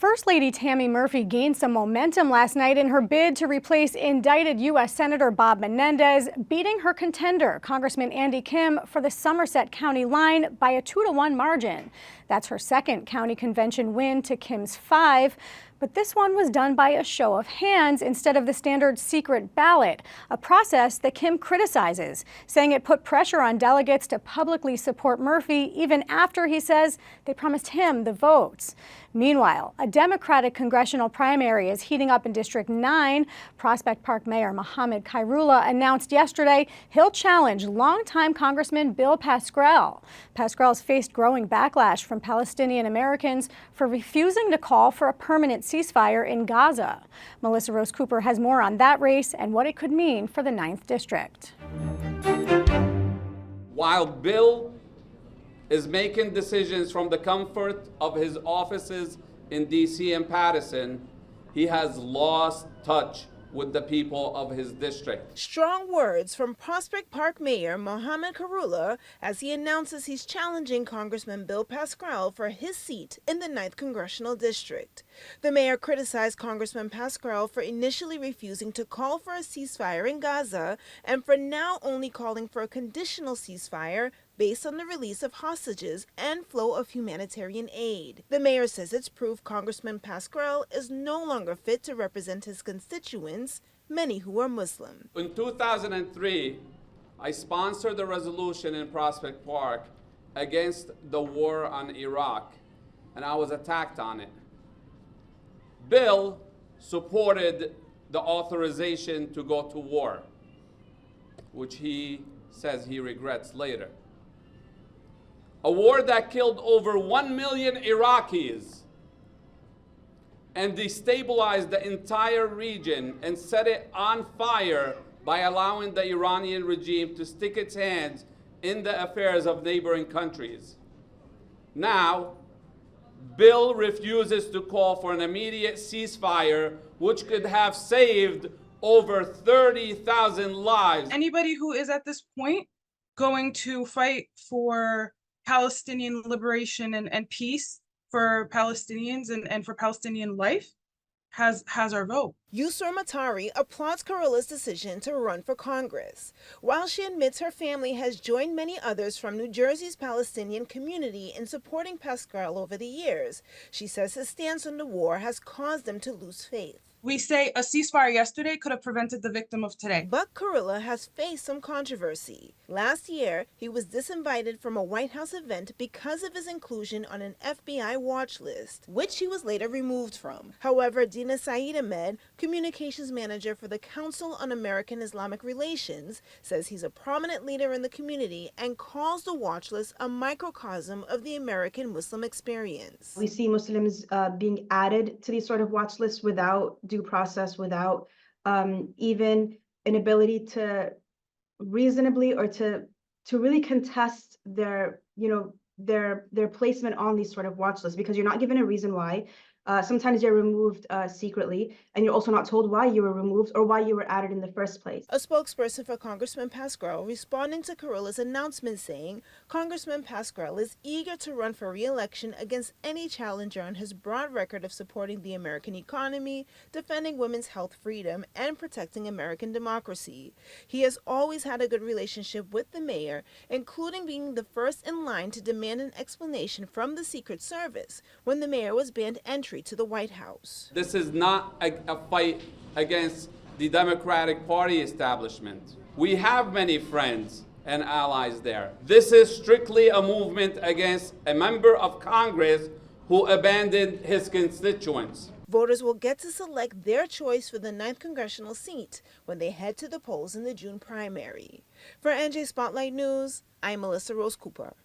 First Lady Tammy Murphy gained some momentum last night in her bid to replace indicted U.S. Senator Bob Menendez, beating her contender, Congressman Andy Kim, for the Somerset County line by a 2-to-1 margin. That's her second county convention win to Kim's 5. But this one was done by a show of hands instead of the standard secret ballot, a process that Kim criticizes, saying it put pressure on delegates to publicly support Murphy even after he says they promised him the votes. Meanwhile, a Democratic congressional primary is heating up in District 9. Prospect Park Mayor Mohammed Khairullah announced yesterday he'll challenge longtime Congressman Bill Pascrell. Pascrell's faced growing backlash from Palestinian Americans for refusing to call for a permanent ceasefire in Gaza. Melissa Rose Cooper has more on that race and what it could mean for the 9th District. While Bill is making decisions from the comfort of his offices in D.C. and Patterson, he has lost touch with the people of his district. Strong words from Prospect Park Mayor Mohammed Khairullah as he announces he's challenging Congressman Bill Pascrell for his seat in the 9th Congressional District. The mayor criticized Congressman Pascrell for initially refusing to call for a ceasefire in Gaza and for now only calling for a conditional ceasefire based on the release of hostages and flow of humanitarian aid. The mayor says it's proof Congressman Pascrell is no longer fit to represent his constituents, many who are Muslim. In 2003, I sponsored a resolution in Prospect Park against the war on Iraq, and I was attacked on it. Bill supported the authorization to go to war, which he says he regrets later. A war that killed over 1 million Iraqis and destabilized the entire region and set it on fire by allowing the Iranian regime to stick its hands in the affairs of neighboring countries. Now, Bill refuses to call for an immediate ceasefire, which could have saved over 30,000 lives. Anybody who is at this point going to fight for Palestinian liberation and peace for Palestinians and for Palestinian life has our vote. Yusra Matari applauds Khairullah's decision to run for Congress. While she admits her family has joined many others from New Jersey's Palestinian community in supporting Pascrell over the years, she says his stance on the war has caused them to lose faith. We say a ceasefire yesterday could have prevented the victim of today. But Khairullah has faced some controversy. Last year, he was disinvited from a White House event because of his inclusion on an FBI watch list, which he was later removed from. However, Dina Saeed Ahmed, communications manager for the Council on American Islamic Relations, says he's a prominent leader in the community and calls the watch list a microcosm of the American Muslim experience. We see Muslims being added to these sort of watch lists without due process, without even an ability to reasonably or to really contest their placement on these sort of watch lists, because you're not given a reason why. Sometimes you're removed secretly, and you're also not told why you were removed or why you were added in the first place. A spokesperson for Congressman Pascrell responding to Khairullah's announcement saying Congressman Pascrell is eager to run for re-election against any challenger on his broad record of supporting the American economy, defending women's health freedom, and protecting American democracy. He has always had a good relationship with the mayor, including being the first in line to demand an explanation from the Secret Service when the mayor was banned entry to the White House. This is not a fight against the Democratic Party establishment. We have many friends and allies there. This is strictly a movement against a member of Congress who abandoned his constituents. Voters will get to select their choice for the 9th congressional seat when they head to the polls in the June primary. For NJ Spotlight News, I'm Melissa Rose Cooper.